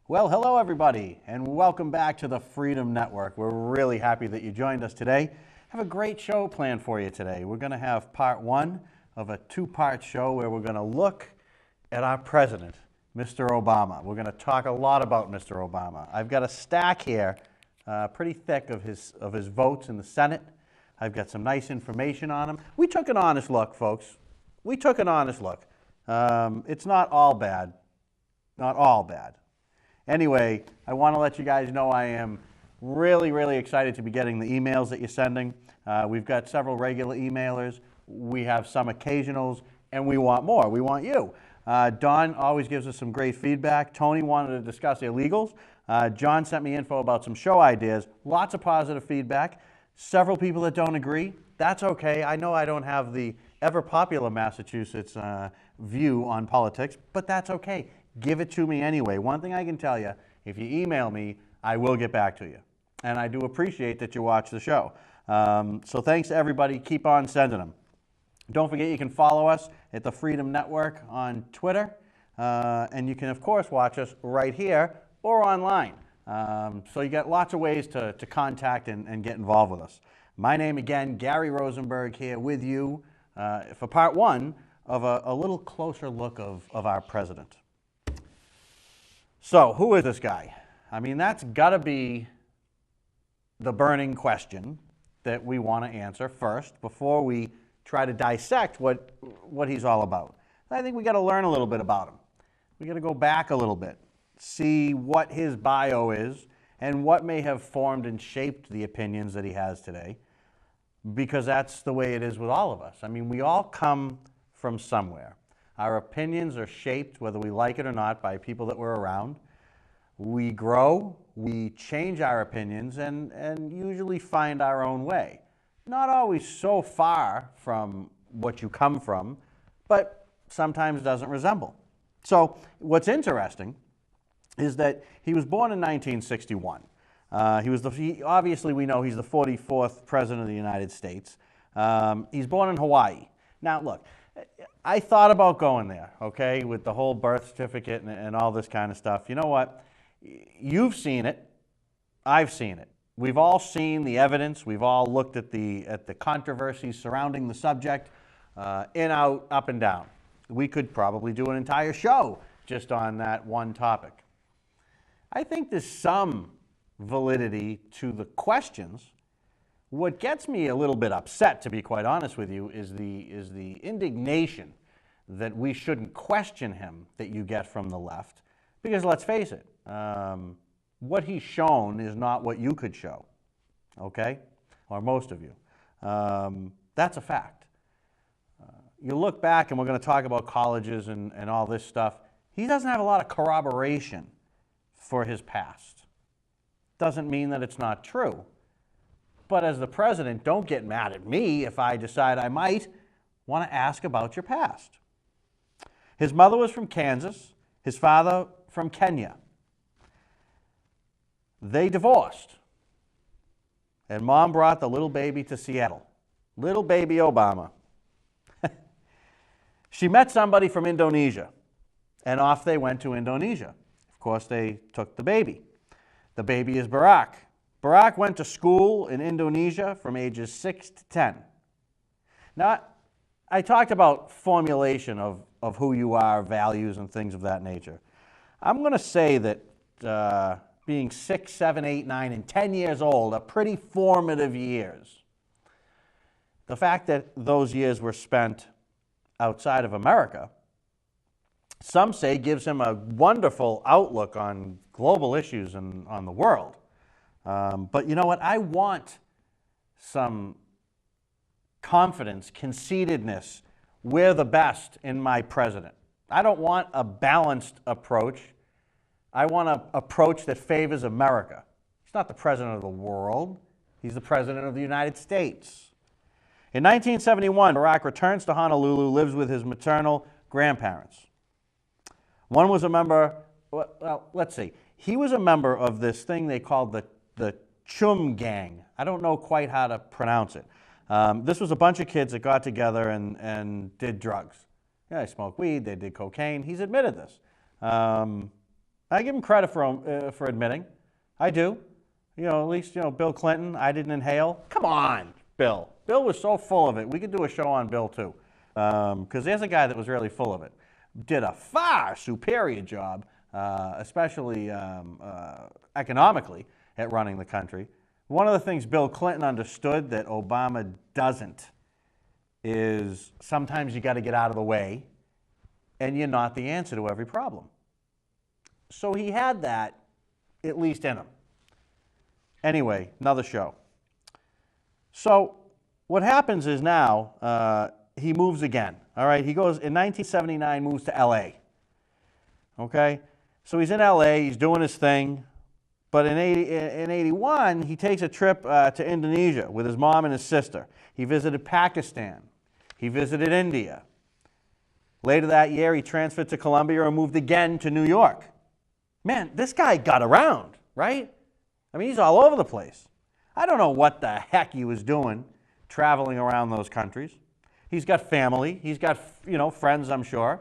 Well, hello everybody, and welcome back to the Freedom Network. We're really happy that you joined us today. I have a great show planned for you today. We're going to have part one of a two-part show where we're going to look at our president, Mr. Obama. We're going to talk a lot about Mr. Obama. I've got a stack here, pretty thick of his votes in the Senate. I've got some nice information on him. We took an honest look, folks. We took an honest look. It's not all bad. Not all bad. Anyway, I want to let you guys know I am really, really excited to be getting the emails that you're sending. We've got several regular emailers. We have some occasionals, and we want more. We want you. Don always gives us some great feedback. Tony wanted to discuss illegals. John sent me info about some show ideas. Lots of positive feedback. Several people that don't agree. That's okay. I know I don't have the ever-popular Massachusetts view on politics, but that's okay. Give it to me anyway. One thing I can tell you, if you email me, I will get back to you. And I do appreciate that you watch the show. So thanks to everybody. Keep on sending them. Don't forget you can follow us at the Freedom Network on Twitter. And you can, of course, watch us right here or online. So you got lots of ways to contact and get involved with us. My name again, Gary Rosenberg, here with you for part one of a little closer look of our president. So, who is this guy? I mean, that's got to be the burning question that we want to answer first before we try to dissect what he's all about. I think we got to learn a little bit about him. We got to go back a little bit, see what his bio is and what may have formed and shaped the opinions that he has today, because that's the way it is with all of us. I mean, we all come from somewhere. Our opinions are shaped, whether we like it or not, by people that we're around. We grow, we change our opinions, and usually find our own way. Not always so far from what you come from, but sometimes doesn't resemble. So what's interesting is that he was born in 1961. Obviously, we know he's the 44th president of the United States. He's born in Hawaii. Now, look, I thought about going there, okay, with the whole birth certificate and all this kind of stuff. You know what? You've seen it. I've seen it. We've all seen the evidence. We've all looked at the controversies surrounding the subject, in, out, up, and down. We could probably do an entire show just on that one topic. I think there's some validity to the questions. What gets me a little bit upset, to be quite honest with you, is the indignation that we shouldn't question him that you get from the left. Because let's face it, what he's shown is not what you could show, okay? Or most of you. That's a fact. You look back, and we're going to talk about colleges and all this stuff. He doesn't have a lot of corroboration for his past. Doesn't mean that it's not true. But as the president, don't get mad at me if I decide I might want to ask about your past. His mother was from Kansas, his father from Kenya. They divorced, and mom brought the little baby to Seattle. Little baby Obama. She met somebody from Indonesia, and off they went to Indonesia. Of course, they took the baby. The baby is Barack. Barack went to school in Indonesia from ages 6 to 10. Now, I talked about formulation of who you are, values, and things of that nature. I'm going to say that being 6, 7, 8, 9, and 10 years old are pretty formative years. The fact that those years were spent outside of America, some say gives him a wonderful outlook on global issues and on the world. But you know what? I want some confidence, conceitedness. We're the best in my president. I don't want a balanced approach. I want an approach that favors America. He's not the president of the world. He's the president of the United States. In 1971, Barack returns to Honolulu, lives with his maternal grandparents. One was a member, well, let's see. He was a member of this thing they called the Chum Gang. I don't know quite how to pronounce it. This was a bunch of kids that got together and did drugs. Yeah, they smoked weed, they did cocaine. He's admitted this. I give him credit for admitting. I do. You know, at least, you know, Bill Clinton, I didn't inhale. Come on, Bill. Bill was so full of it. We could do a show on Bill, too. Because there's a guy that was really full of it. Did a far superior job, especially economically, at running the country. One of the things Bill Clinton understood that Obama doesn't is sometimes you got to get out of the way, and you're not the answer to every problem. So he had that, at least in him. Anyway, another show. So what happens is now he moves again. All right, he goes in 1979, moves to L.A. Okay, so he's in L.A. He's doing his thing, but in 81 he takes a trip to Indonesia with his mom and his sister. He visited Pakistan. He visited India. Later that year, he transferred to Columbia and moved again to New York. Man, this guy got around, right? I mean, he's all over the place. I don't know what the heck he was doing traveling around those countries. He's got family. He's got, you know, friends, I'm sure,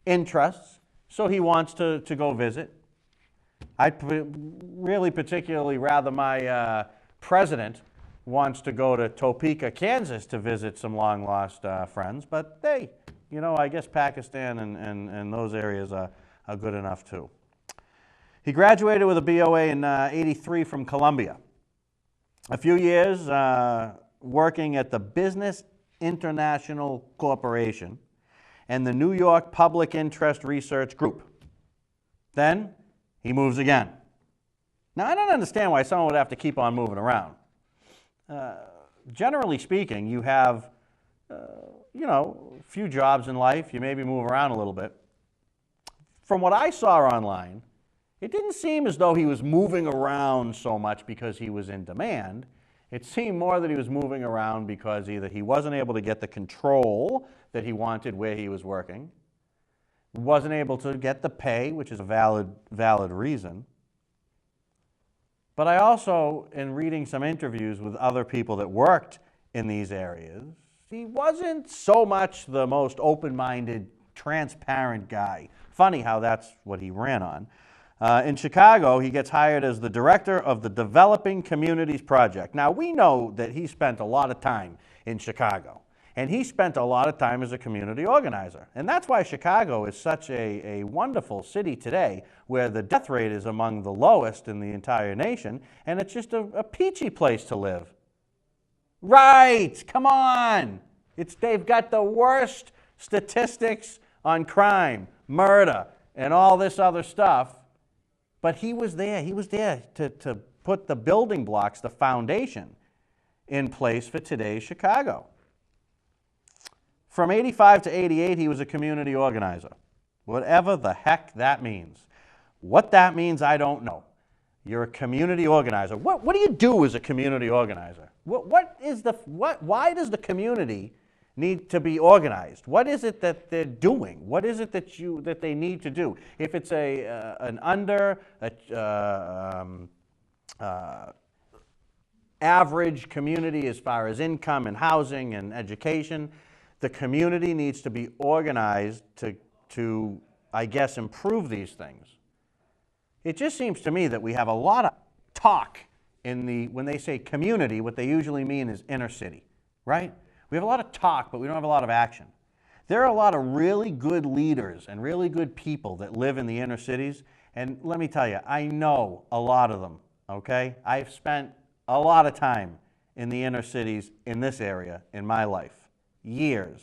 interests. So he wants to go visit. I'd really particularly rather my president wants to go to Topeka, Kansas to visit some long-lost friends. But hey, you know, I guess Pakistan and those areas are good enough too. He graduated with a BOA in 83 from Columbia. A few years working at the Business International Corporation and the New York Public Interest Research Group. Then he moves again. Now, I don't understand why someone would have to keep on moving around. Generally speaking, you have, you know, a few jobs in life. You maybe move around a little bit. From what I saw online, it didn't seem as though he was moving around so much because he was in demand. It seemed more that he was moving around because either he wasn't able to get the control that he wanted where he was working, wasn't able to get the pay, which is a valid reason. But I also, in reading some interviews with other people that worked in these areas, he wasn't so much the most open-minded, transparent guy. Funny how that's what he ran on. In Chicago, he gets hired as the director of the Developing Communities Project. Now, we know that he spent a lot of time in Chicago, and he spent a lot of time as a community organizer. And that's why Chicago is such a wonderful city today, where the death rate is among the lowest in the entire nation, and it's just a peachy place to live. Right, come on. They've got the worst statistics on crime, murder, and all this other stuff. But he was there. He was there to put the building blocks, the foundation, in place for today's Chicago. From 85 to 88, he was a community organizer. Whatever the heck that means. What that means, I don't know. You're a community organizer. What do you do as a community organizer? Why does the community need to be organized? What is it that they're doing? What is it that they need to do? If it's an average community as far as income and housing and education, the community needs to be organized to, I guess, improve these things. It just seems to me that we have a lot of talk when they say community, what they usually mean is inner city, right? We have a lot of talk, but we don't have a lot of action. There are a lot of really good leaders and really good people that live in the inner cities, and let me tell you, I know a lot of them, okay? I've spent a lot of time in the inner cities in this area in my life, years.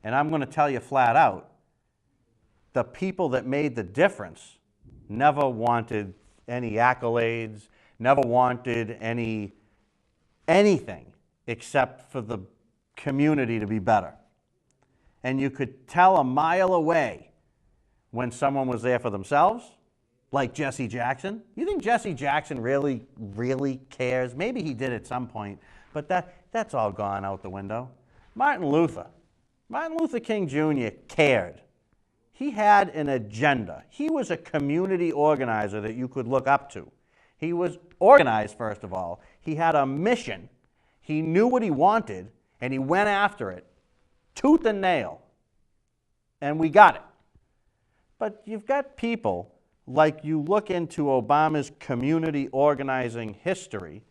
And I'm going to tell you flat out, the people that made the difference never wanted any accolades, never wanted anything except for the community to be better. And you could tell a mile away when someone was there for themselves, like Jesse Jackson. You think Jesse Jackson really cares? Maybe he did at some point, but that's all gone out the window. Martin Luther King Jr. cared. He had an agenda. He was a community organizer that you could look up to. He was organized, first of all. He had a mission. He knew what he wanted, and he went after it, tooth and nail. And we got it. But you've got people, like you look into Obama's community organizing history,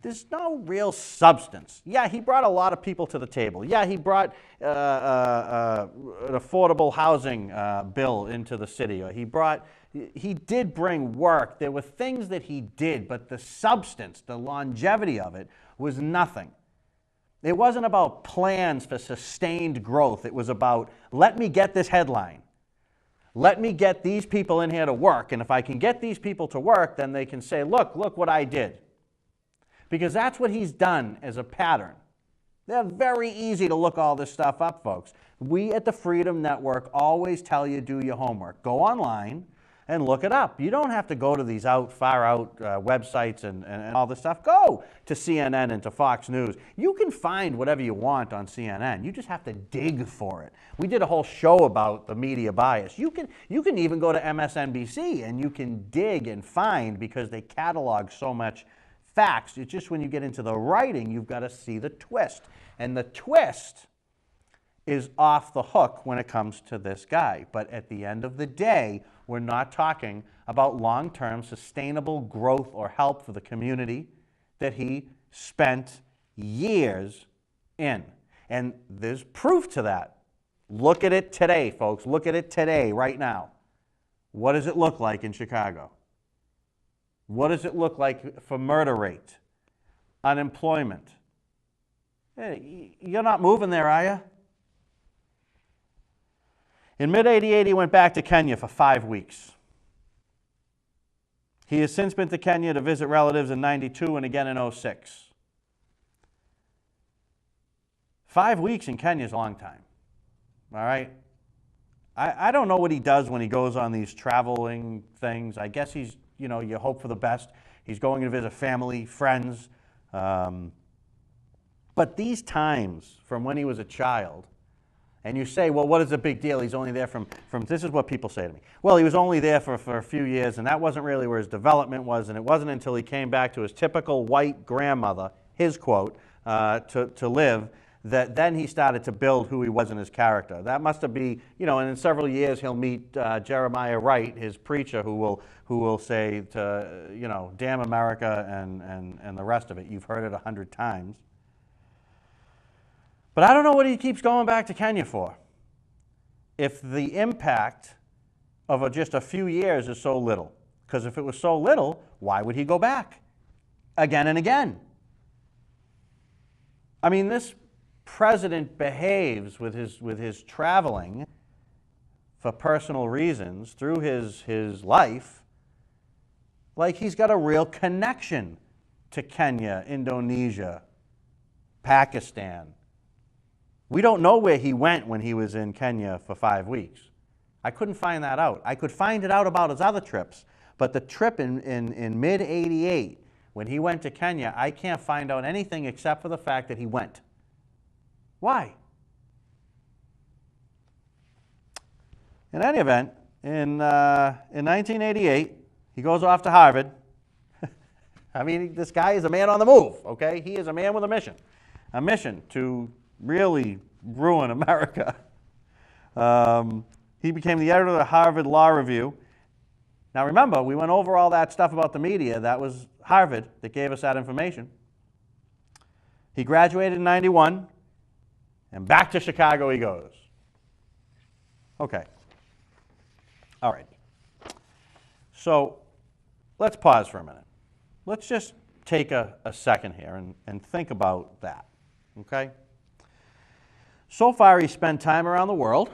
there's no real substance. Yeah, he brought a lot of people to the table. Yeah, he brought an affordable housing bill into the city. He did bring work. There were things that he did, but the substance, the longevity of it was nothing. It wasn't about plans for sustained growth. It was about, let me get this headline. Let me get these people in here to work. And if I can get these people to work, then they can say, look what I did. Because that's what he's done as a pattern. They're very easy to look all this stuff up, folks. We at the Freedom Network always tell you do your homework. Go online and look it up. You don't have to go to these far out websites and all this stuff. Go to CNN and to Fox News. You can find whatever you want on CNN. You just have to dig for it. We did a whole show about the media bias. You can even go to MSNBC and you can dig and find, because they catalog so much facts. It's just when you get into the writing, you've got to see the twist. And the twist is off the hook when it comes to this guy. But at the end of the day, we're not talking about long-term sustainable growth or help for the community that he spent years in. And there's proof to that. Look at it today, folks. Look at it today, right now. What does it look like in Chicago? What does it look like for murder rate, unemployment? Hey, you're not moving there, are you? In mid-'88, he went back to Kenya for 5 weeks. He has since been to Kenya to visit relatives in '92 and again in '06. 5 weeks in Kenya is a long time, all right? I don't know what he does when he goes on these traveling things. I guess he's, you hope for the best. He's going to visit family, friends. But these times from when he was a child, and you say, well, what is the big deal? He's only there from this is what people say to me. Well, he was only there for a few years, and that wasn't really where his development was, and it wasn't until he came back to his typical white grandmother, his quote, to live, that then he started to build who he was in his character. That must have been, and in several years he'll meet Jeremiah Wright, his preacher, who will say to, damn America and the rest of it. You've heard it 100 times. But I don't know what he keeps going back to Kenya for. If the impact of just a few years is so little. Because if it was so little, why would he go back again and again? I mean, this president behaves with his traveling for personal reasons through his life like he's got a real connection to Kenya, Indonesia, Pakistan. We don't know where he went when he was in Kenya for 5 weeks. I couldn't find that out. I could find it out about his other trips, but the trip in mid-'88, when he went to Kenya, I can't find out anything except for the fact that he went. Why? In any event, in 1988, he goes off to Harvard. I mean, this guy is a man on the move, okay? He is a man with a mission to really ruin America. He became the editor of the Harvard Law Review. Now remember, we went over all that stuff about the media. That was Harvard that gave us that information. He graduated in 91, and back to Chicago he goes. Okay. All right. So let's pause for a minute. Let's just take a second here and think about that, okay? So far, he spent time around the world,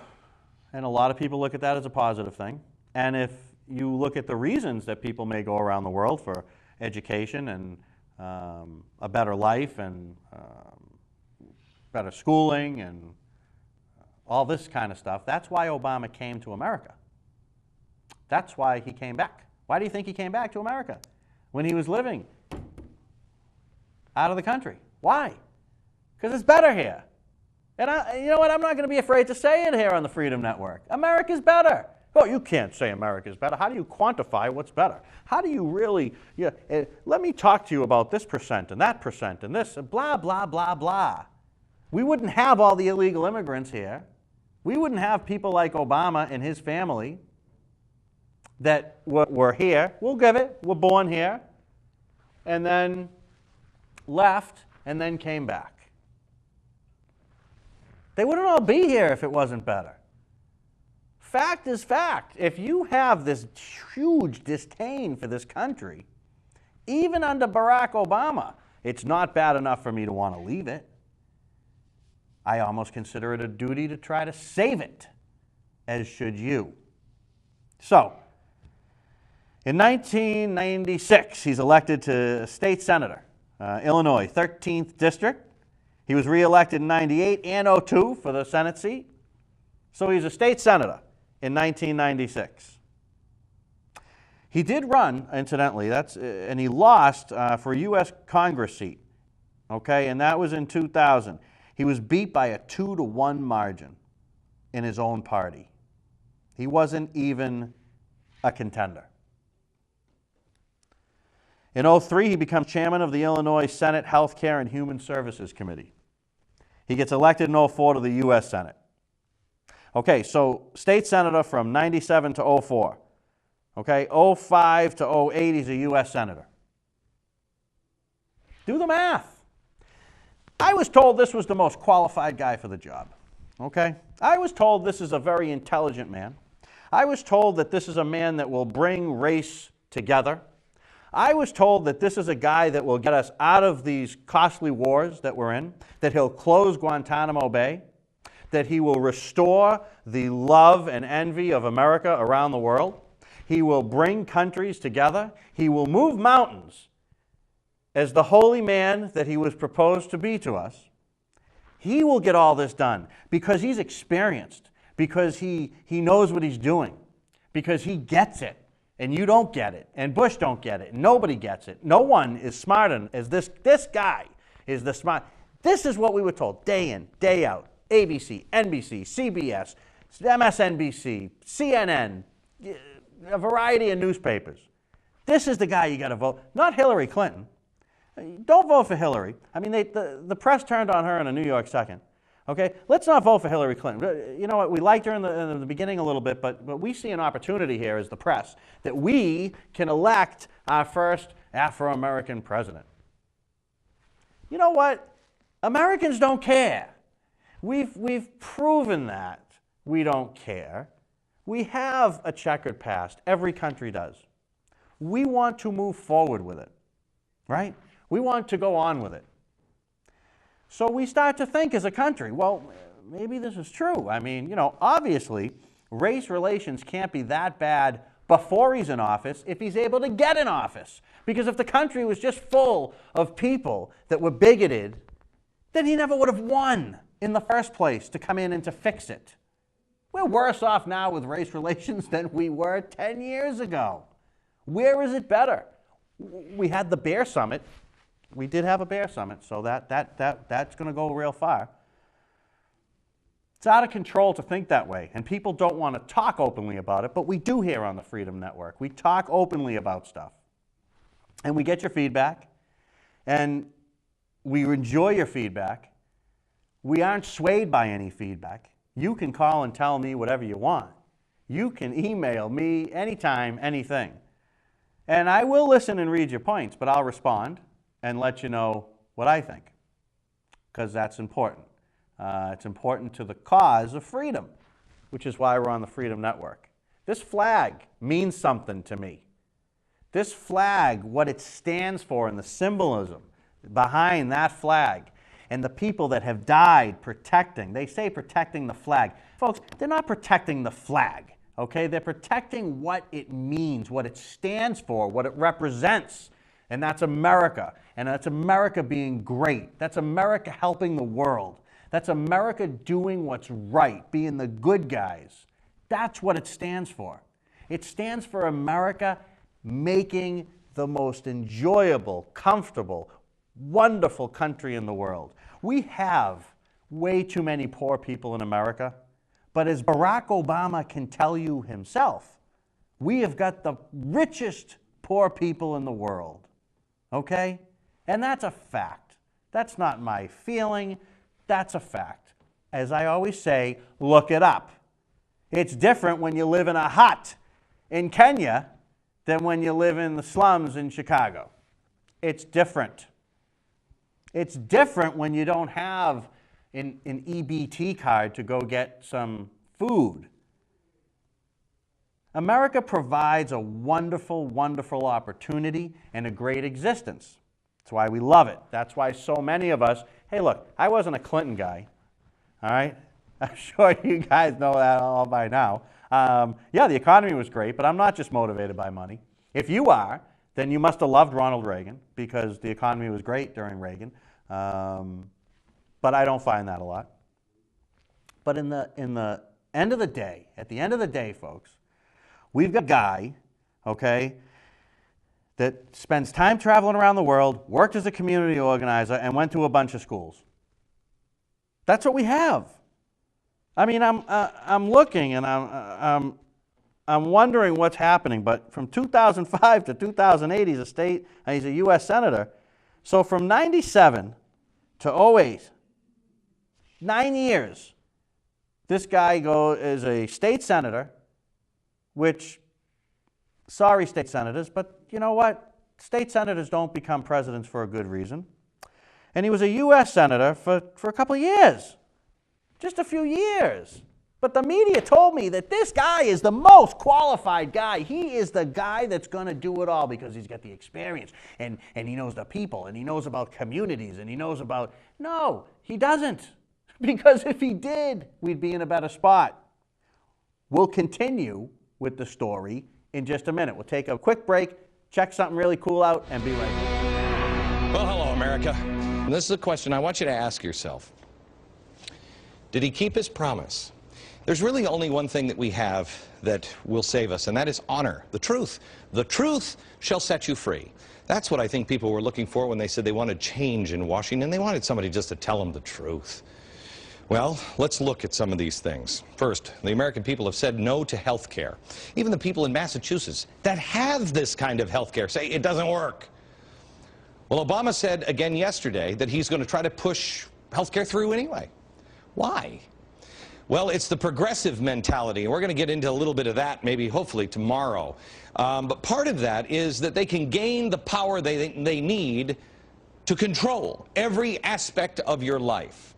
and a lot of people look at that as a positive thing. And if you look at the reasons that people may go around the world for education and a better life and better schooling and all this kind of stuff, that's why Obama came to America. That's why he came back. Why do you think he came back to America when he was living out of the country? Why? Because it's better here. And you know what? I'm not going to be afraid to say it here on the Freedom Network. America's better. Well, you can't say America's better. How do you quantify what's better? How do you really, let me talk to you about this percent and that percent and this, blah, blah, blah, blah. We wouldn't have all the illegal immigrants here. We wouldn't have people like Obama and his family that were here. We'll give it. We're born here. And then left and then came back. They wouldn't all be here if it wasn't better. Fact is fact. If you have this huge disdain for this country, even under Barack Obama, it's not bad enough for me to want to leave it. I almost consider it a duty to try to save it, as should you. So, in 1996, he's elected to state senator, Illinois, 13th district. He was reelected in 98 and 02 for the Senate seat. So he's a state senator in 1996. He did run, incidentally, and he lost for a U.S. Congress seat, okay, and that was in 2000. He was beat by a 2-to-1 margin in his own party. He wasn't even a contender. In 03, he becomes chairman of the Illinois Senate Health Care and Human Services Committee. He gets elected in 04 to the U.S. Senate. Okay, so state senator from 97 to 04. Okay, 05 to 08, he's a U.S. senator. Do the math. I was told this was the most qualified guy for the job. Okay? I was told this is a very intelligent man. I was told that this is a man that will bring race together. I was told that this is a guy that will get us out of these costly wars that we're in, that he'll close Guantanamo Bay, that he will restore the love and envy of America around the world. He will bring countries together. He will move mountains as the holy man that he was proposed to be to us. He will get all this done because he's experienced, because he knows what he's doing, because he gets it. And you don't get it, and Bush don't get it, and nobody gets it. No one is smart as this guy is the smart. This is what we were told day in, day out. ABC, NBC, CBS, MSNBC, CNN, a variety of newspapers. This is the guy you got to vote, not Hillary Clinton. Don't vote for Hillary. I mean, the press turned on her in a New York second. Okay, let's not vote for Hillary Clinton. You know what, we liked her in the beginning a little bit, but we see an opportunity here as the press that we can elect our first Afro-American president. You know what? Americans don't care. We've proven that we don't care. We have a checkered past. Every country does. We want to move forward with it, right? We want to go on with it. So we start to think as a country, well, maybe this is true. I mean, obviously, race relations can't be that bad before he's in office if he's able to get in office. Because if the country was just full of people that were bigoted, then he never would have won in the first place to come in and to fix it. We're worse off now with race relations than we were 10 years ago. Where is it better? We had the Bear Summit. We did have a Bear Summit, so that's going to go real far. It's out of control to think that way, and people don't want to talk openly about it, but we do here on the Freedom Network. We talk openly about stuff, and we get your feedback, and we enjoy your feedback. We aren't swayed by any feedback. You can call and tell me whatever you want. You can email me anytime, anything. And I will listen and read your points, but I'll respond and let you know what I think, because that's important. It's important to the cause of freedom, which is why we're on the Freedom Network. This flag means something to me. This flag, what it stands for and the symbolism behind that flag, and the people that have died protecting, they say protecting the flag. Folks, they're not protecting the flag, okay? They're protecting what it means, what it stands for, what it represents. And that's America. And that's America being great. That's America helping the world. That's America doing what's right, being the good guys. That's what it stands for. It stands for America making the most enjoyable, comfortable, wonderful country in the world. We have way too many poor people in America, but as Barack Obama can tell you himself, we have got the richest poor people in the world, okay? And that's a fact. That's not my feeling, that's a fact. As I always say, look it up. It's different when you live in a hut in Kenya than when you live in the slums in Chicago. It's different. It's different when you don't have an EBT card to go get some food. America provides a wonderful, wonderful opportunity and a great existence. That's why we love it. That's why so many of us, hey look, I wasn't a Clinton guy, all right? I'm sure you guys know that all by now. Yeah, the economy was great, but I'm not just motivated by money. If you are, then you must have loved Ronald Reagan because the economy was great during Reagan. But I don't find that a lot. But in the end of the day, at the end of the day, folks, we've got a guy, okay, that spends time traveling around the world, worked as a community organizer, and went to a bunch of schools. That's what we have. I mean, I'm looking and I'm wondering what's happening. But from 2005 to 2008, he's a U.S. senator. So from 97 to 08, 9 years, this guy is a state senator, which, sorry state senators, but you know what? State senators don't become presidents for a good reason. And he was a U.S. senator for a couple of years, just a few years. But the media told me that this guy is the most qualified guy. He is the guy that's going to do it all because he's got the experience and he knows the people and he knows about communities and he knows about... No, he doesn't. Because if he did, we'd be in a better spot. We'll continue with the story in just a minute. We'll take a quick break, check something really cool out, and be right back. Well, hello, America. And this is a question I want you to ask yourself. Did he keep his promise? There's really only one thing that we have that will save us, and that is honor, the truth. The truth shall set you free. That's what I think people were looking for when they said they wanted change in Washington. They wanted somebody just to tell them the truth. Well, let's look at some of these things. First, the American people have said no to health care. Even the people in Massachusetts that have this kind of health care say it doesn't work. Well, Obama said again yesterday that he's going to try to push health care through anyway. Why? Well, it's the progressive mentality, and we're going to get into a little bit of that maybe hopefully tomorrow. But part of that is that they can gain the power they need to control every aspect of your life.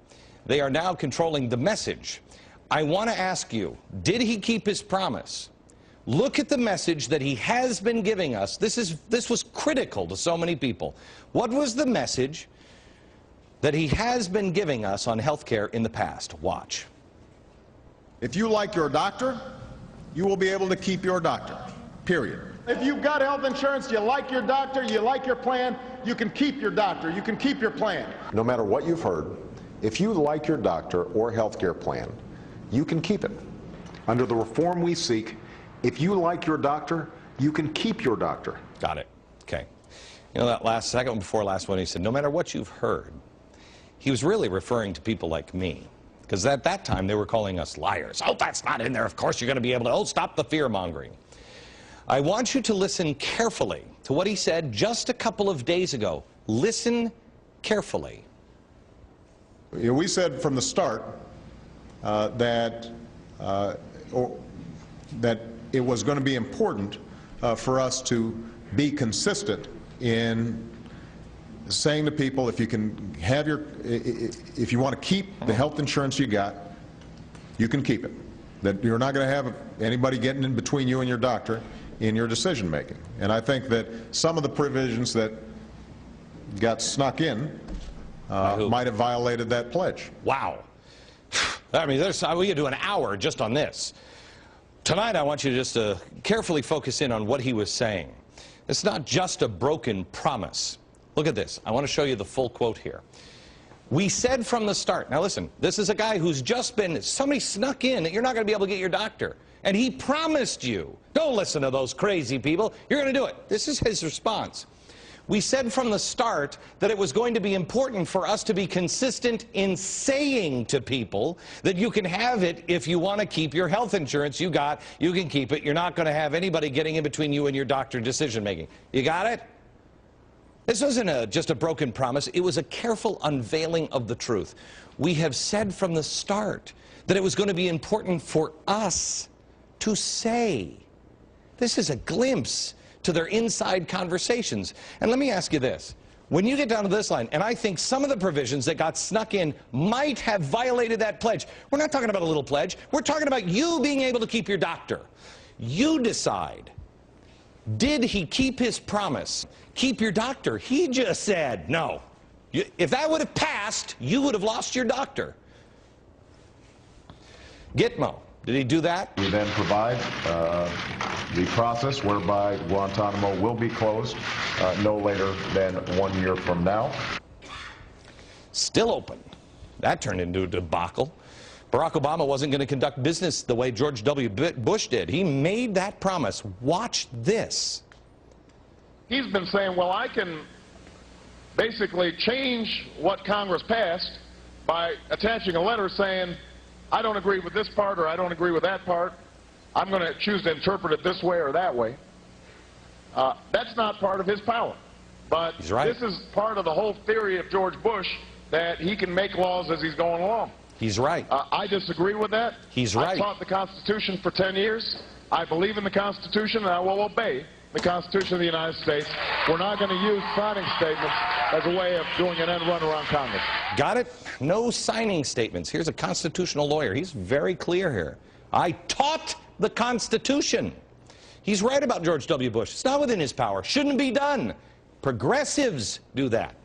They are now controlling the message. I want to ask you, did he keep his promise? Look at the message that he has been giving us. This was critical to so many people. What was the message that he has been giving us on health care in the past? Watch. If you like your doctor, you will be able to keep your doctor, period. If you've got health insurance, you like your doctor, you like your plan, you can keep your doctor, you can keep your plan. No matter what you've heard, if you like your doctor or health care plan, you can keep it. Under the reform we seek, if you like your doctor, you can keep your doctor. Got it. Okay. You know, that second before last one, he said, no matter what you've heard, he was really referring to people like me. Because at that time, they were calling us liars. Oh, that's not in there. Of course, you're going to be able to, stop the fear-mongering. I want you to listen carefully to what he said just a couple of days ago. Listen carefully. We said from the start that it was going to be important for us to be consistent in saying to people, if you can have if you want to keep the health insurance you got, you can keep it. That you're not going to have anybody getting in between you and your doctor in your decision making. And I think that some of the provisions that got snuck in might have violated that pledge. Wow. I mean, we could do an hour just on this. Tonight, I want you to just carefully focus in on what he was saying. It's not just a broken promise. Look at this. I want to show you the full quote here. We said from the start, now listen, this is a guy who's just been, somebody snuck in that you're not going to be able to get your doctor. And he promised you, don't listen to those crazy people, you're going to do it. This is his response. We said from the start that it was going to be important for us to be consistent in saying to people that you can have it if you want to keep your health insurance you got, you can keep it. You're not going to have anybody getting in between you and your doctor decision making. You got it? This wasn't just a broken promise. It was a careful unveiling of the truth. We have said from the start that it was going to be important for us to say. This is a glimpse to their inside conversations. And let me ask you this. When you get down to this line, and I think some of the provisions that got snuck in might have violated that pledge. We're not talking about a little pledge. We're talking about you being able to keep your doctor. You decide. Did he keep his promise? Keep your doctor. He just said no. If that would have passed, you would have lost your doctor. Gitmo. Did he do that? We then provide the process whereby Guantanamo will be closed no later than 1 year from now. Still open. That turned into a debacle. Barack Obama wasn't going to conduct business the way George W. Bush did. He made that promise. Watch this. He's been saying, well, I can basically change what Congress passed by attaching a letter saying, I don't agree with this part or I don't agree with that part. I'm going to choose to interpret it this way or that way. That's not part of his power. But He's right. This is part of the whole theory of George Bush, that he can make laws as he's going along. He's right. I disagree with that. He's right. I taught the Constitution for 10 years. I believe in the Constitution, and I will obey the Constitution of the United States. We're not going to use signing statements as a way of doing an end run around Congress. Got it? No signing statements. Here's a constitutional lawyer. He's very clear here. I taught the Constitution. He's right about George W. Bush. It's not within his power. Shouldn't be done. Progressives do that.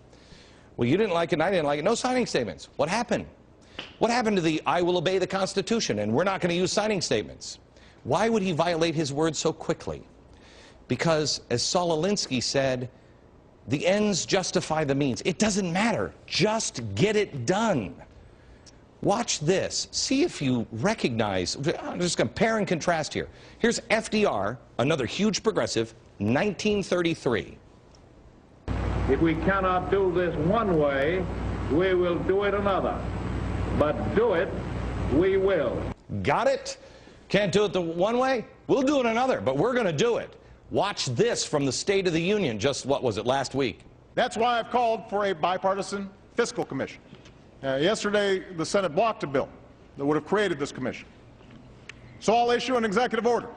Well, you didn't like it and I didn't like it. No signing statements. What happened? What happened to the I will obey the Constitution and we're not going to use signing statements? Why would he violate his word so quickly? Because, as Saul Alinsky said, the ends justify the means. It doesn't matter. Just get it done. Watch this. See if you recognize. I'm just compare and contrast here. Here's FDR, another huge progressive, 1933. If we cannot do this one way, we will do it another. But do it, we will. Got it? Can't do it the one way? We'll do it another, but we're going to do it. Watch this from the State of the Union, just, what was it, last week? That's why I've called for a bipartisan fiscal commission. Yesterday, the Senate blocked a bill that would have created this commission. So I'll issue an executive order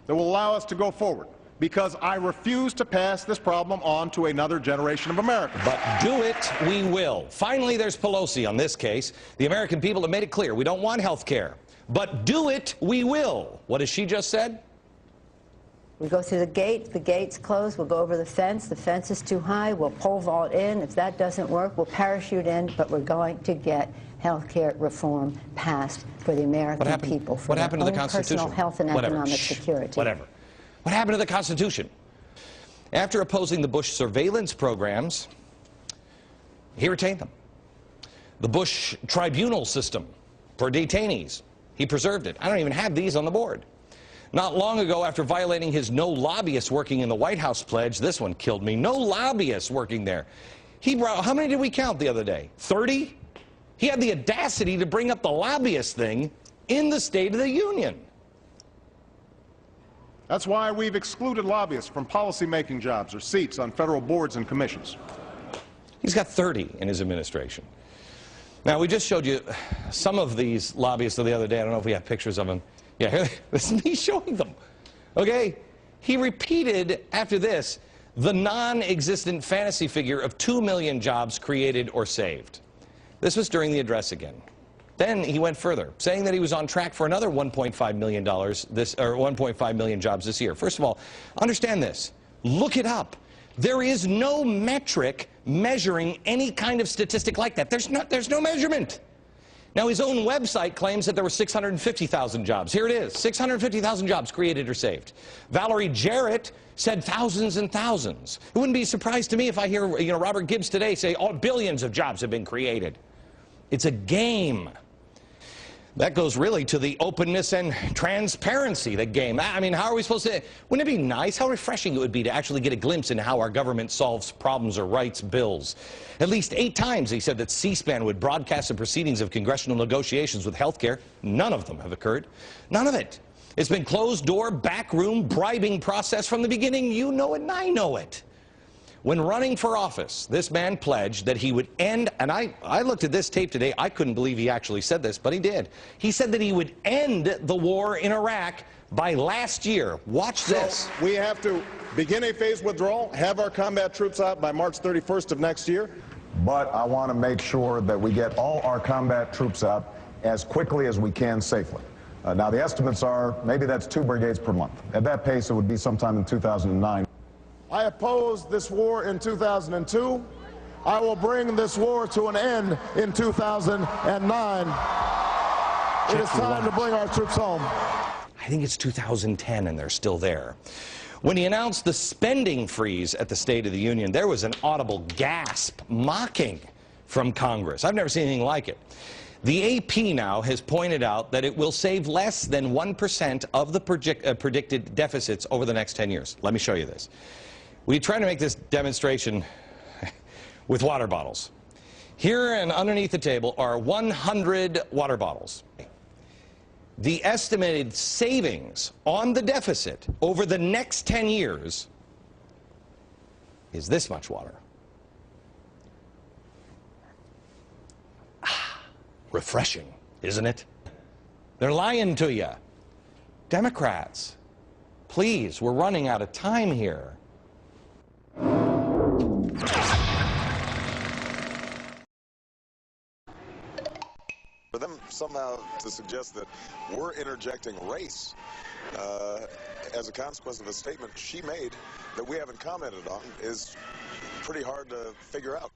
that will allow us to go forward, because I refuse to pass this problem on to another generation of Americans. But do it, we will. Finally, there's Pelosi on this case. The American people have made it clear we don't want health care. But do it, we will. What has she just said? We go through the gate's closed, we'll go over the fence is too high, we'll pole vault in. If that doesn't work, we'll parachute in, but we're going to get health care reform passed for the American people, for what happened to the Constitution? Personal health and economic security. Whatever. What happened to the Constitution? After opposing the Bush surveillance programs, he retained them. The Bush tribunal system for detainees, he preserved it. I don't even have these on the board. Not long ago, after violating his no lobbyists working in the White House pledge, this one killed me, no lobbyists working there. He brought, how many did we count the other day? 30? He had the audacity to bring up the lobbyist thing in the State of the Union. That's why we've excluded lobbyists from policy-making jobs or seats on federal boards and commissions. He's got 30 in his administration. Now, we just showed you some of these lobbyists the other day. I don't know if we have pictures of them. Yeah, here, this is me showing them. Okay? He repeated after this the non-existent fantasy figure of 2 million jobs created or saved. This was during the address again. Then he went further, saying that he was on track for another $1.5 million this, or 1.5 million jobs this year. First of all, understand this. Look it up. There is no metric measuring any kind of statistic like that. There's no measurement. Now, his own website claims that there were 650,000 jobs. Here it is, 650,000 jobs created or saved. Valerie Jarrett said thousands and thousands. It wouldn't be a surprise to me if I hear, Robert Gibbs today say, oh, billions of jobs have been created. It's a game. That goes really to the openness and transparency, the game. I mean, how are we supposed to, wouldn't it be nice, how refreshing it would be to actually get a glimpse into how our government solves problems or writes bills? At least 8 times he said that C-SPAN would broadcast the proceedings of congressional negotiations with health care. None of them have occurred. None of it. It's been closed-door, backroom, bribing process from the beginning. You know it and I know it. When running for office, this man pledged that he would end, and I looked at this tape today, I couldn't believe he actually said this, but he did. He said that he would end the war in Iraq by last year. Watch this. So we have to begin a phased withdrawal, have our combat troops out by March 31st of next year. But I want to make sure that we get all our combat troops out as quickly as we can safely. Now, the estimates are maybe that's 2 brigades per month. At that pace, it would be sometime in 2009. I opposed this war in 2002. I will bring this war to an end in 2009. It is time to bring our troops home. I think it's 2010 and they're still there. When he announced the spending freeze at the State of the Union, there was an audible gasp, mocking from Congress. I've never seen anything like it. The AP now has pointed out that it will save less than 1% of the predicted deficits over the next 10 years. Let me show you this. We tried to make this demonstration with water bottles. Here and underneath the table are 100 water bottles. The estimated savings on the deficit over the next 10 years is this much water. Refreshing, isn't it? They're lying to you. Democrats, please, we're running out of time here. For them somehow to suggest that we're interjecting race as a consequence of a statement she made that we haven't commented on is pretty hard to figure out.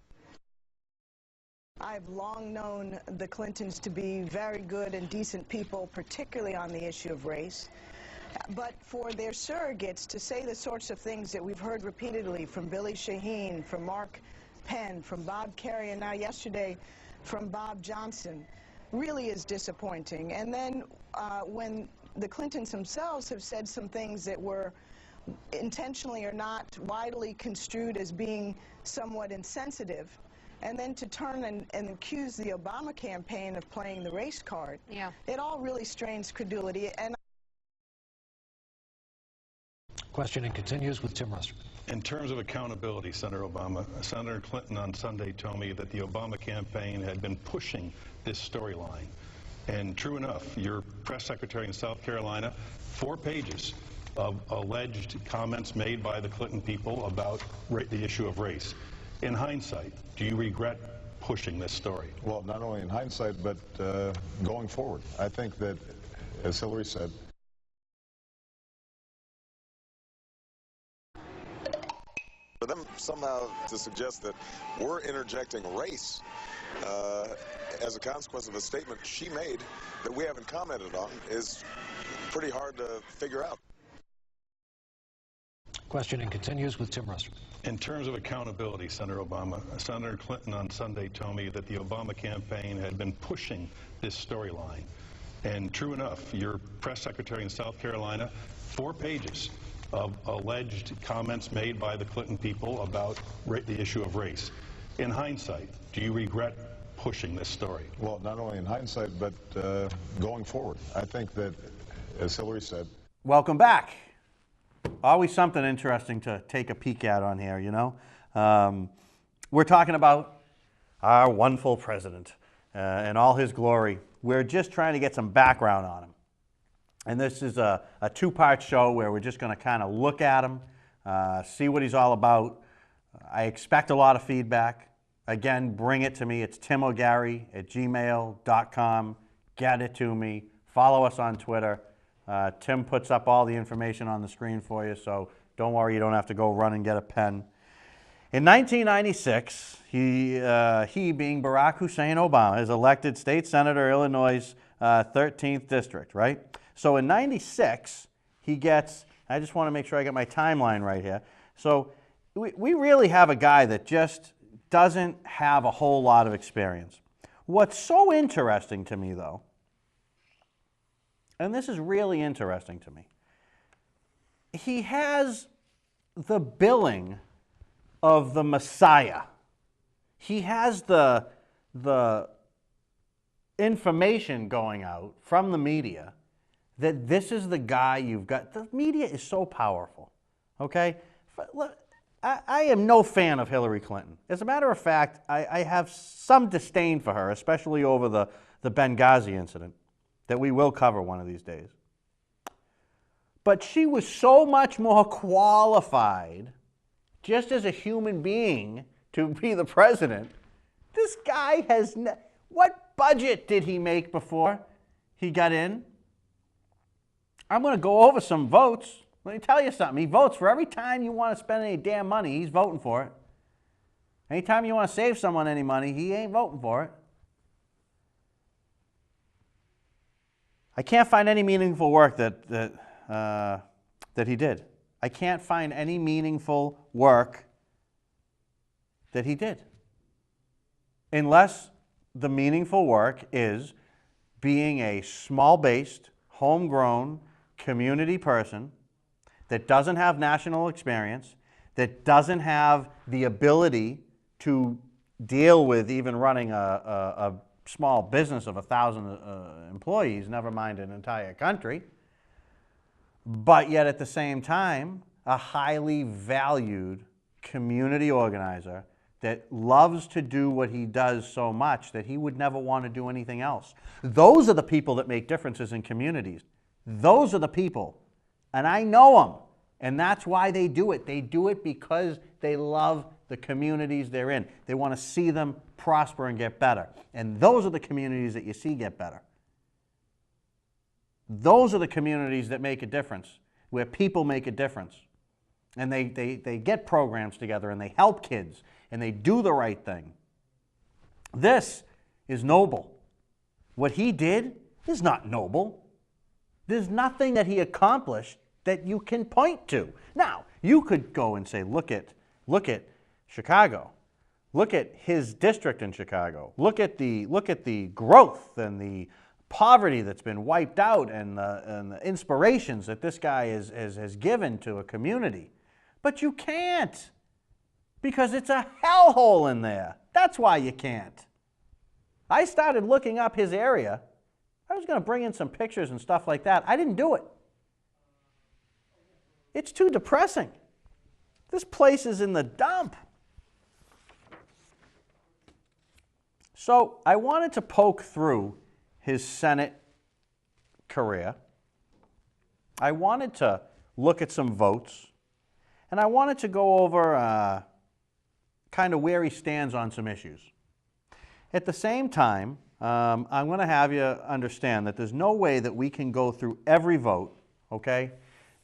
I've long known the Clintons to be very good and decent people, particularly on the issue of race. But for their surrogates to say the sorts of things that we've heard repeatedly from Billy Shaheen, from Mark Penn, from Bob Kerrey, and now yesterday from Bob Johnson, really is disappointing. And then when the Clintons themselves have said some things that were intentionally or not widely construed as being somewhat insensitive, and then to turn and accuse the Obama campaign of playing the race card, it all really strains credulity. And Questioning continues with Tim Russert. In terms of accountability, Senator Obama, Senator Clinton on Sunday told me that the Obama campaign had been pushing this storyline. And true enough, your press secretary in South Carolina, 4 pages of alleged comments made by the Clinton people about the issue of race. In hindsight, do you regret pushing this story? Well, not only in hindsight, but going forward. I think that, as Hillary said, For them somehow to suggest that we're interjecting race as a consequence of a statement she made that we haven't commented on is pretty hard to figure out. Questioning continues with Tim Russert. In terms of accountability, Senator Obama, Senator Clinton on Sunday told me that the Obama campaign had been pushing this storyline. And true enough, your press secretary in South Carolina, 4 pages of alleged comments made by the Clinton people about the issue of race. In hindsight, do you regret pushing this story? well, not only in hindsight, but going forward. I think that, as Hillary said, Welcome back. Always something interesting to take a peek at on here, you know. We're talking about our wonderful president. in all his glory. We're just trying to get some background on him. And this is a two-part show where we're just going to kind of look at him, see what he's all about. I expect a lot of feedback. Again, bring it to me. It's timogarry@gmail.com. Get it to me. Follow us on Twitter. Tim puts up all the information on the screen for you, so don't worry, you don't have to go run and get a pen. In 1996, he being Barack Hussein Obama, is elected state senator, Illinois' 13th district, right? So in 96, he gets, I just want to make sure I get my timeline right here. So we really have a guy that just doesn't have a whole lot of experience. What's so interesting to me, though, and this is really interesting to me, he has the billing of the Messiah. He has the information going out from the media that this is the guy you've got. The media is so powerful, okay? I am no fan of Hillary Clinton. As a matter of fact, I have some disdain for her, especially over the Benghazi incident that we will cover one of these days. But she was so much more qualified just as a human being to be the president. This guy has, what budget did he make before he got in? I'm going to go over some votes. Let me tell you something. He votes for every time you want to spend any damn money, he's voting for it. Anytime you want to save someone any money, he ain't voting for it. I can't find any meaningful work that he did. I can't find any meaningful work that he did. Unless the meaningful work is being a small-based, homegrown, community person that doesn't have national experience, that doesn't have the ability to deal with even running a small business of 1,000 employees, never mind an entire country, but yet at the same time, a highly valued community organizer that loves to do what he does so much that he would never want to do anything else. Those are the people that make differences in communities. Those are the people. And I know them. And that's why they do it. They do it because they love the communities they're in. They want to see them prosper and get better. And those are the communities that you see get better. Those are the communities that make a difference, where people make a difference. And they get programs together and they help kids and they do the right thing. This is noble. What he did is not noble. There's nothing that he accomplished that you can point to. Now, you could go and say, look at Chicago. Look at his district in Chicago. Look at the growth and the poverty that's been wiped out and the inspirations that this guy has given to a community. But you can't, because it's a hellhole in there. That's why you can't. I started looking up his area. I was going to bring in some pictures and stuff like that. I didn't do it. It's too depressing. This place is in the dump. So I wanted to poke through his Senate career. I wanted to look at some votes. And I wanted to go over kind of where he stands on some issues. At the same time, I'm going to have you understand that there's no way that we can go through every vote, okay?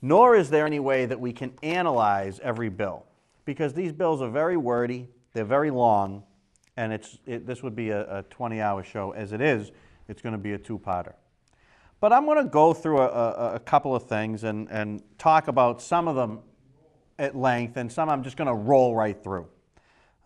Nor is there any way that we can analyze every bill, because these bills are very wordy, they're very long, and this would be a 20-hour show. As it is, it's going to be a two-parter. But I'm going to go through a couple of things and talk about some of them at length, and some I'm just going to roll right through.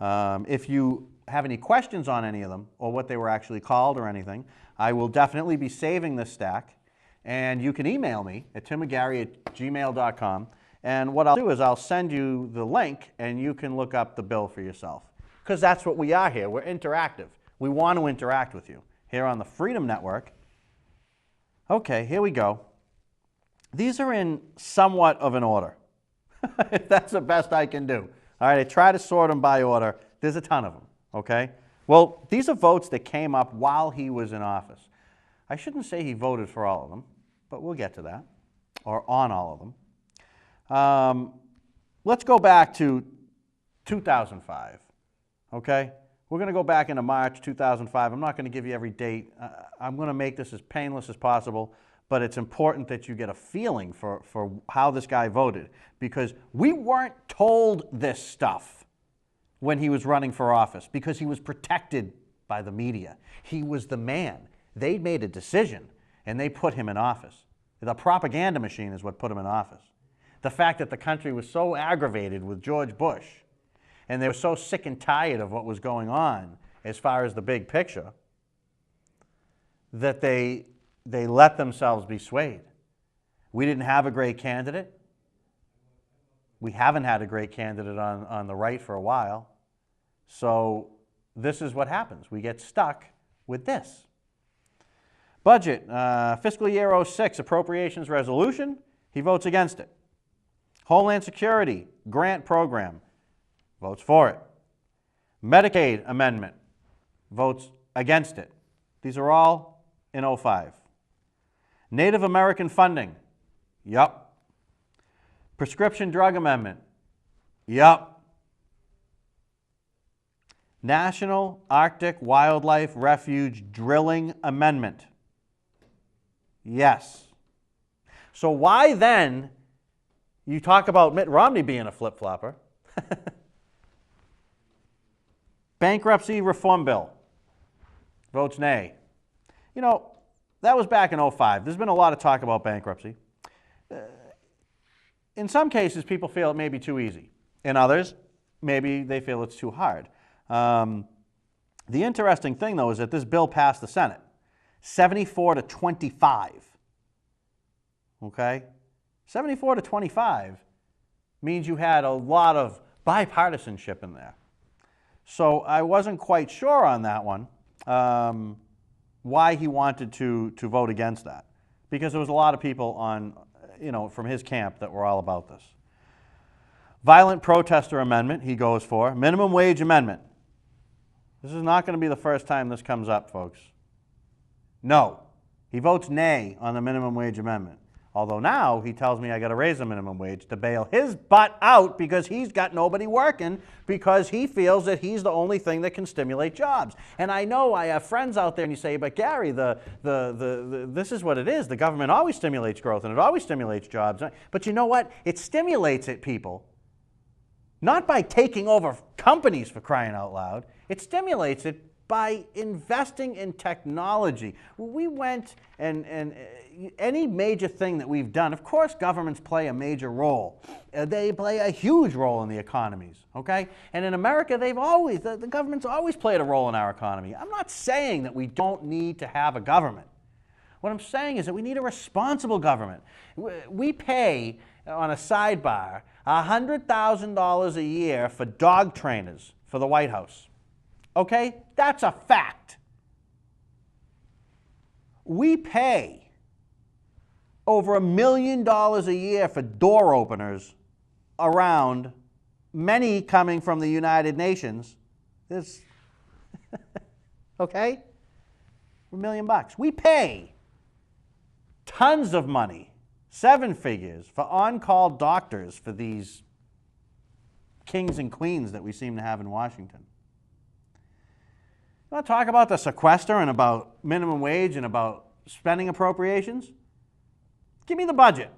If you have any questions on any of them, or what they were actually called or anything, I will definitely be saving this stack. And you can email me at timogarry@gmail.com. And what I'll do is I'll send you the link, and you can look up the bill for yourself. Because that's what we are here. We're interactive. We want to interact with you here on the Freedom Network. Okay, here we go. These are in somewhat of an order. That's the best I can do. All right, I try to sort them by order. There's a ton of them, okay? Well, these are votes that came up while he was in office. I shouldn't say he voted for all of them, but we'll get to that, or on all of them. Let's go back to 2005, okay? We're going to go back into March 2005. I'm not going to give you every date. I'm going to make this as painless as possible, but it's important that you get a feeling for how this guy voted, because we weren't told this stuff when he was running for office, because he was protected by the media. He was the man. They made a decision, and they put him in office. The propaganda machine is what put him in office. The fact that the country was so aggravated with George Bush, and they were so sick and tired of what was going on as far as the big picture, that they let themselves be swayed. We didn't have a great candidate. We haven't had a great candidate on the right for a while. So this is what happens. We get stuck with this. Budget, fiscal year 06 appropriations resolution, he votes against it. Homeland Security grant program, votes for it. Medicaid amendment, votes against it. These are all in 05. Native American funding, yup. Prescription drug amendment, yup. National Arctic Wildlife Refuge drilling amendment, yes. So why then, you talk about Mitt Romney being a flip-flopper. Bankruptcy reform bill, votes nay. You know, that was back in 05. There's been a lot of talk about bankruptcy. In some cases, people feel it may be too easy. In others, maybe they feel it's too hard. The interesting thing, though, is that this bill passed the Senate, 74 to 25. Okay? 74 to 25 means you had a lot of bipartisanship in there. So I wasn't quite sure on that one, why he wanted to vote against that. Because there was a lot of people on, from his camp that were all about this. Violent protester amendment, he goes for. Minimum wage amendment. This is not going to be the first time this comes up, folks. No. He votes nay on the minimum wage amendment. Although now he tells me I got to raise the minimum wage to bail his butt out because he's got nobody working, because he feels that he's the only thing that can stimulate jobs. And I know I have friends out there and you say, but Gary, this is what it is. The government always stimulates growth and it always stimulates jobs. But you know what? It stimulates it, people. Not by taking over companies, for crying out loud. It stimulates it by investing in technology. We went and any major thing that we've done, of course governments play a major role. They play a huge role in the economies, okay? And in America, the government's always played a role in our economy. I'm not saying that we don't need to have a government. What I'm saying is that we need a responsible government. We pay, on a sidebar, $100,000 a year for dog trainers for the White House. Okay? That's a fact. We pay over $1 million a year for door openers around, many coming from the United Nations. Okay? $1 million. We pay tons of money, 7 figures, for on-call doctors for these kings and queens that we seem to have in Washington. You want to talk about the sequester and about minimum wage and about spending appropriations? Give me the budget.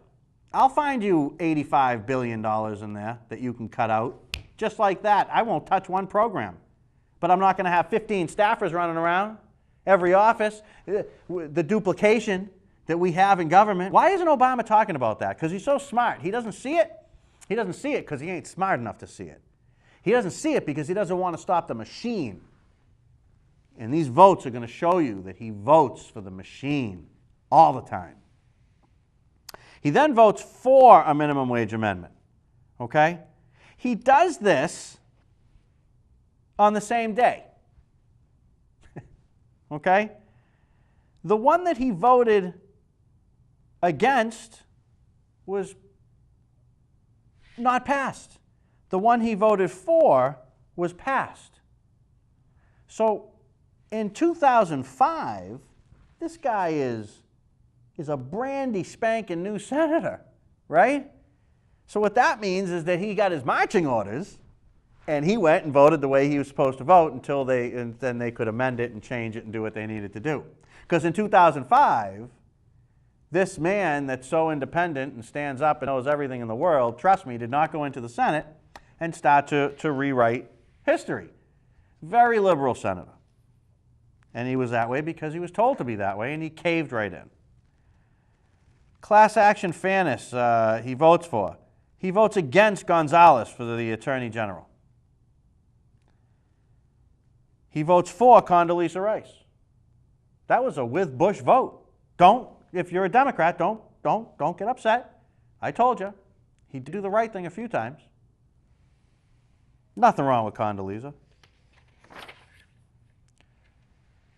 I'll find you $85 billion in there that you can cut out. Just like that. I won't touch one program. But I'm not going to have 15 staffers running around every office. The duplication that we have in government. Why isn't Obama talking about that? Because he's so smart. He doesn't see it. He doesn't see it because he ain't smart enough to see it. He doesn't see it because he doesn't want to stop the machine. And these votes are going to show you that he votes for the machine all the time. He then votes for a minimum wage amendment. Okay? He does this on the same day. Okay? The one that he voted against was not passed. The one he voted for was passed. So in 2005, this guy is a brandy spanking new senator, right? So what that means is that he got his marching orders and he went and voted the way he was supposed to vote until then they could amend it and change it and do what they needed to do. Because in 2005, this man that's so independent and stands up and knows everything in the world, trust me, did not go into the Senate and start to rewrite history. Very liberal senator. And he was that way because he was told to be that way, and he caved right in. Class action fairness, he votes for. He votes against Gonzalez for the Attorney General. He votes for Condoleezza Rice. That was a with Bush vote. If you're a Democrat, don't get upset. I told you. He did do the right thing a few times. Nothing wrong with Condoleezza.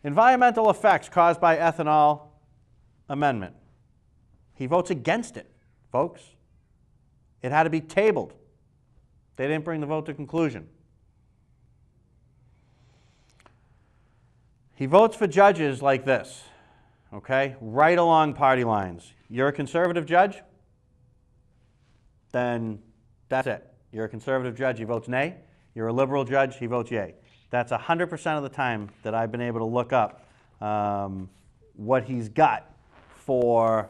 Environmental effects caused by ethanol amendment. He votes against it, folks. It had to be tabled. They didn't bring the vote to conclusion. He votes for judges like this, okay? Right along party lines. You're a conservative judge? Then that's it. You're a conservative judge, he votes nay. You're a liberal judge, he votes yay. That's 100% of the time that I've been able to look up what he's got for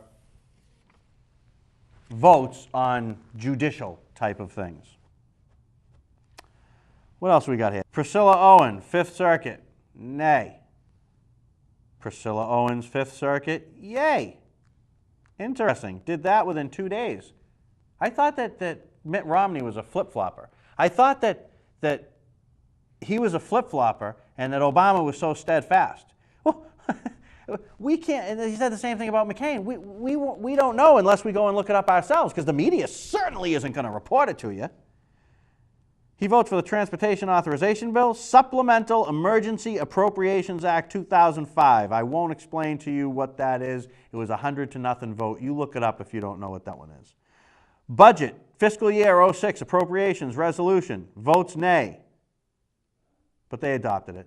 votes on judicial type of things. What else we got here? Priscilla Owen, Fifth Circuit, nay. Priscilla Owens, Fifth Circuit, yay. Interesting. Did that within 2 days. I thought that Mitt Romney was a flip-flopper. I thought that he was a flip-flopper and that Obama was so steadfast. Well, we can't, and he said the same thing about McCain. We don't know unless we go and look it up ourselves, because the media certainly isn't going to report it to you. He votes for the Transportation Authorization Bill, Supplemental Emergency Appropriations Act 2005. I won't explain to you what that is. It was a 100-0 vote. You look it up if you don't know what that one is. Budget, fiscal year 06 appropriations resolution, votes nay. But they adopted it.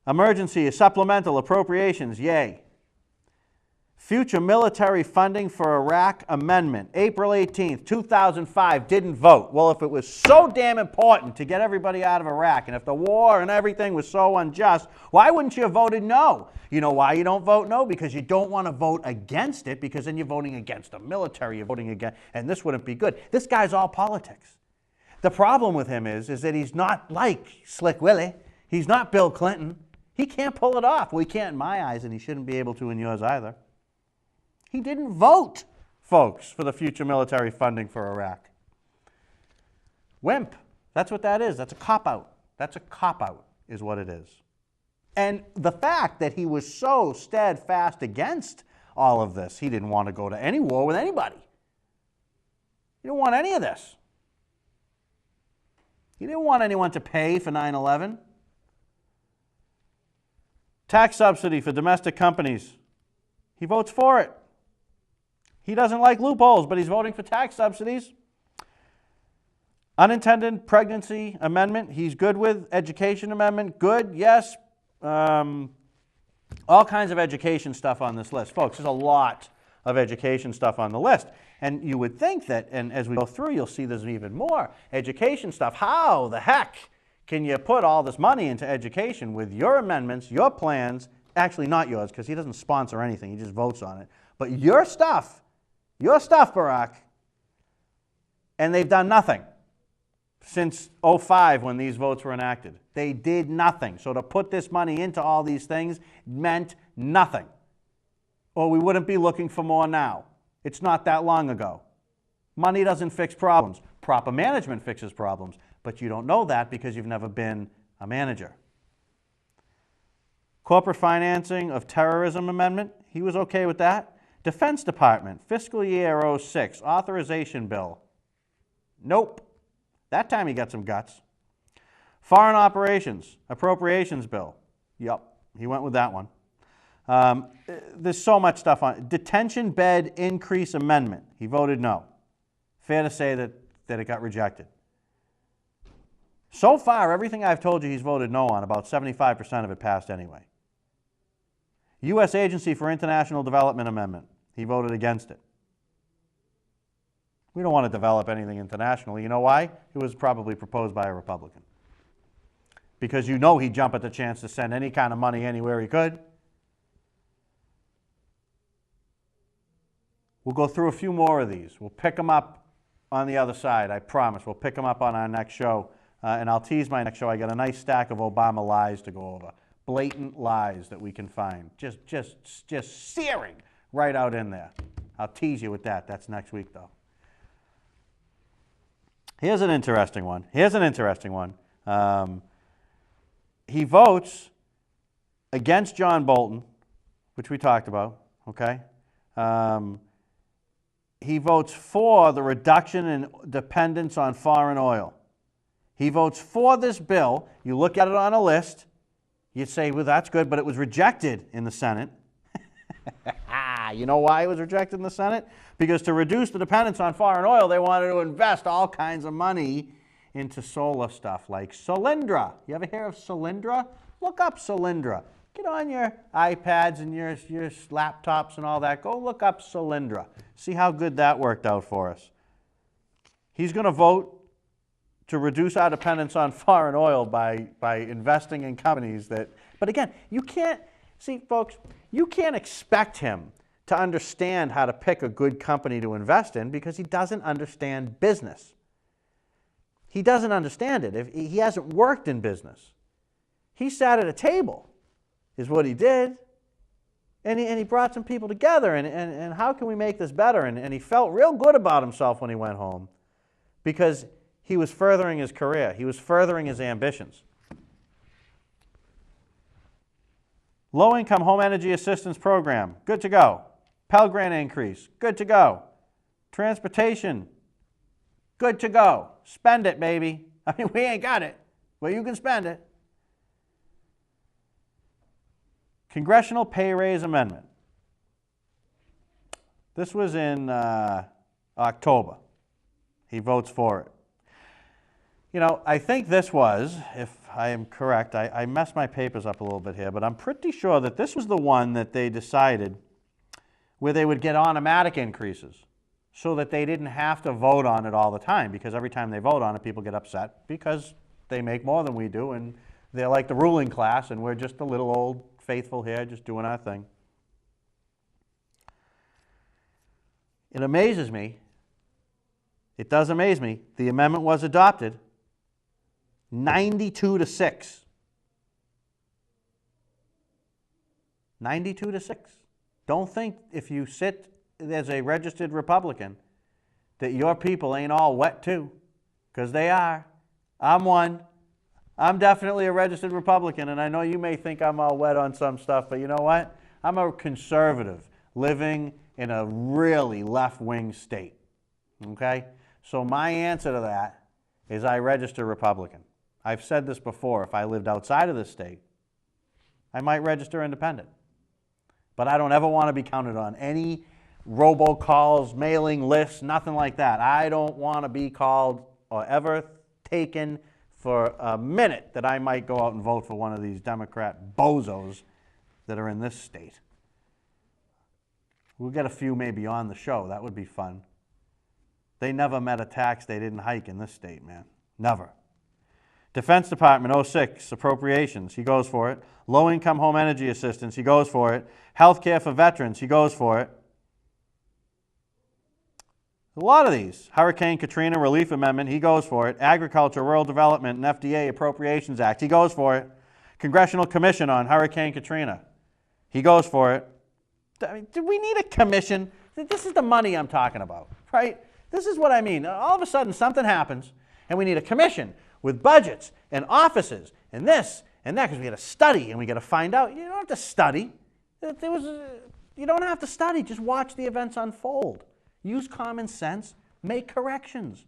Emergency supplemental appropriations, yay. Future military funding for Iraq amendment, April 18th, 2005, didn't vote. Well, if it was so damn important to get everybody out of Iraq, and if the war and everything was so unjust, why wouldn't you have voted no? You know why you don't vote no? Because you don't want to vote against it, because then you're voting against the military, you're voting against, and this wouldn't be good. This guy's all politics. The problem with him is that he's not like Slick Willie. He's not Bill Clinton. He can't pull it off. Well, he can't in my eyes, and he shouldn't be able to in yours either. He didn't vote, folks, for the future military funding for Iraq. Wimp. That's what that is. That's a cop-out. That's a cop-out is what it is. And the fact that he was so steadfast against all of this, he didn't want to go to any war with anybody. He didn't want any of this. He didn't want anyone to pay for 9/11. Tax subsidy for domestic companies. He votes for it. He doesn't like loopholes, but he's voting for tax subsidies. Unintended pregnancy amendment, he's good with. Education amendment, good, yes. All kinds of education stuff on this list. Folks, there's a lot of education stuff on the list. And you would think that, and as we go through, you'll see there's even more education stuff. How the heck can you put all this money into education with your amendments, your plans, actually not yours, because he doesn't sponsor anything, he just votes on it, but your stuff, Barack, and they've done nothing since 05 when these votes were enacted. They did nothing. So to put this money into all these things meant nothing. Or we wouldn't be looking for more now. It's not that long ago. Money doesn't fix problems. Proper management fixes problems, but you don't know that because you've never been a manager. Corporate financing of terrorism amendment, he was okay with that. Defense Department, fiscal year 06, authorization bill. Nope. That time he got some guts. Foreign operations, appropriations bill. Yep, he went with that one. There's so much stuff on it. Detention bed increase amendment. He voted no. Fair to say that it got rejected. So far, everything I've told you he's voted no on, about 75% of it passed anyway. U.S. Agency for International Development Amendment, he voted against it. We don't want to develop anything internationally. You know why? It was probably proposed by a Republican. Because you know he'd jump at the chance to send any kind of money anywhere he could. We'll go through a few more of these. We'll pick them up on the other side, I promise. We'll pick them up on our next show. And I'll tease my next show. I got a nice stack of Obama lies to go over. Blatant lies that we can find. Just searing right out in there. I'll tease you with that. That's next week, though. Here's an interesting one. He votes against John Bolton, which we talked about, okay? He votes for the reduction in dependence on foreign oil. He votes for this bill. You look at it on a list, you'd say, well, that's good, but it was rejected in the Senate. You know why it was rejected in the Senate? Because to reduce the dependence on foreign oil, they wanted to invest all kinds of money into solar stuff like Solyndra. You ever hear of Solyndra? Look up Solyndra. Get on your iPads and your laptops and all that. Go look up Solyndra. See how good that worked out for us. He's going to vote to reduce our dependence on foreign oil by investing in companies that... But again, you can't... See, folks, you can't expect him to understand how to pick a good company to invest in because he doesn't understand business. He doesn't understand it. If he hasn't worked in business. He sat at a table, is what he did, and he brought some people together, and how can we make this better? And he felt real good about himself when he went home because he was furthering his career. He was furthering his ambitions. Low-income home energy assistance program, good to go. Pell Grant increase, good to go. Transportation, good to go. Spend it, baby. I mean, we ain't got it, but you can spend it. Congressional pay raise amendment. This was in October. He votes for it. You know, I think this was, if I am correct, I messed my papers up a little bit here, but I'm pretty sure that this was the one that they decided where they would get automatic increases so that they didn't have to vote on it all the time, because every time they vote on it, people get upset because they make more than we do, and they're like the ruling class, and we're just a little old faithful here just doing our thing. It amazes me. It does amaze me. The amendment was adopted 92-6. 92-6. Don't think if you sit as a registered Republican that your people ain't all wet too, because they are. I'm one. I'm definitely a registered Republican, and I know you may think I'm all wet on some stuff, but you know what? I'm a conservative living in a really left-wing state, okay? So my answer to that is I register Republican. I've said this before. If I lived outside of this state, I might register independent. But I don't ever want to be counted on any robocalls, mailing lists, nothing like that. I don't want to be called or ever taken for a minute that I might go out and vote for one of these Democrat bozos that are in this state. We'll get a few maybe on the show. That would be fun. They never met a tax they didn't hike in this state, man. Never. Defense Department, 06, appropriations, he goes for it. Low-income home energy assistance, he goes for it. Health care for veterans, he goes for it. A lot of these. Hurricane Katrina Relief Amendment, he goes for it. Agriculture, Rural Development, and FDA Appropriations Act, he goes for it. Congressional Commission on Hurricane Katrina, he goes for it. I mean, do we need a commission? This is the money I'm talking about, right? This is what I mean. All of a sudden, something happens, and we need a commission with budgets and offices and this and that, because we got to study and we got to find out. You don't have to study. You don't have to study. Just watch the events unfold. Use common sense. Make corrections.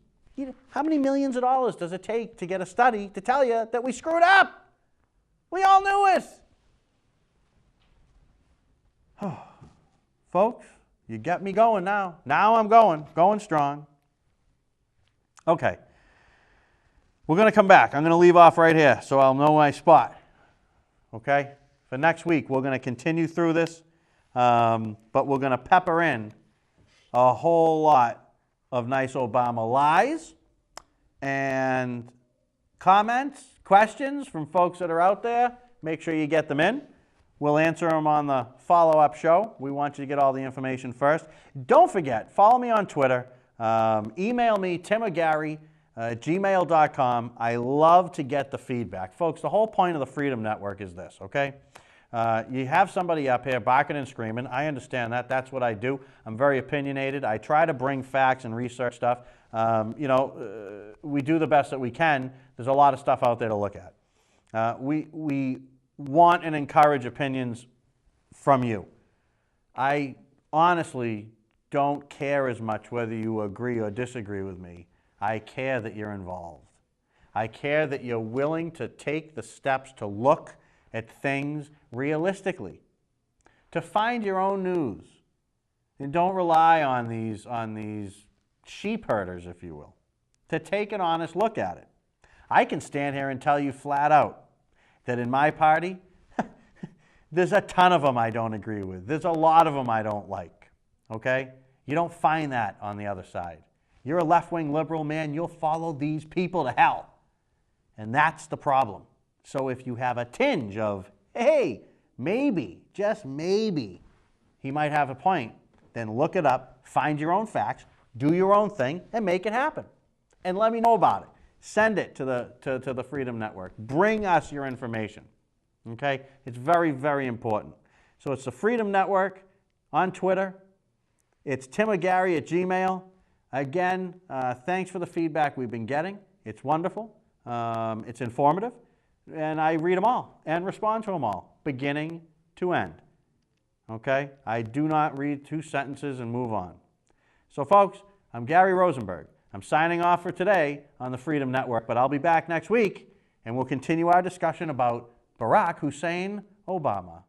How many millions of dollars does it take to get a study to tell you that we screwed up? We all knew it. Folks, you get me going now. Now I'm going strong. Okay. We're going to come back. I'm going to leave off right here so I'll know my spot. Okay? For next week, we're going to continue through this, but we're going to pepper in a whole lot of nice Obama lies and comments, questions from folks that are out there. Make sure you get them in. We'll answer them on the follow-up show. We want you to get all the information first. Don't forget, follow me on Twitter. Email me, Tim or Gary, gmail.com. I love to get the feedback. Folks, the whole point of the Freedom Network is this, okay? You have somebody up here barking and screaming. I understand that. That's what I do. I'm very opinionated. I try to bring facts and research stuff. We do the best that we can. There's a lot of stuff out there to look at. We want and encourage opinions from you. I honestly don't care as much whether you agree or disagree with me. I care that you're involved. I care that you're willing to take the steps to look at things realistically, to find your own news, and don't rely on these sheep herders, if you will, to take an honest look at it. I can stand here and tell you flat out that in my party, there's a ton of them I don't agree with. There's a lot of them I don't like, okay? You don't find that on the other side. You're a left-wing liberal, man, you'll follow these people to hell. And that's the problem. So if you have a tinge of, hey, maybe, just maybe, he might have a point, then look it up, find your own facts, do your own thing, and make it happen. And let me know about it. Send it to the Freedom Network. Bring us your information, okay? It's very, very important. So it's the Freedom Network on Twitter. It's timorgary@gmail.com. Again, thanks for the feedback we've been getting. It's wonderful. It's informative. And I read them all and respond to them all, beginning to end. Okay? I do not read 2 sentences and move on. So, folks, I'm Gary Rosenberg. I'm signing off for today on the Freedom Network, but I'll be back next week, and we'll continue our discussion about Barack Hussein Obama.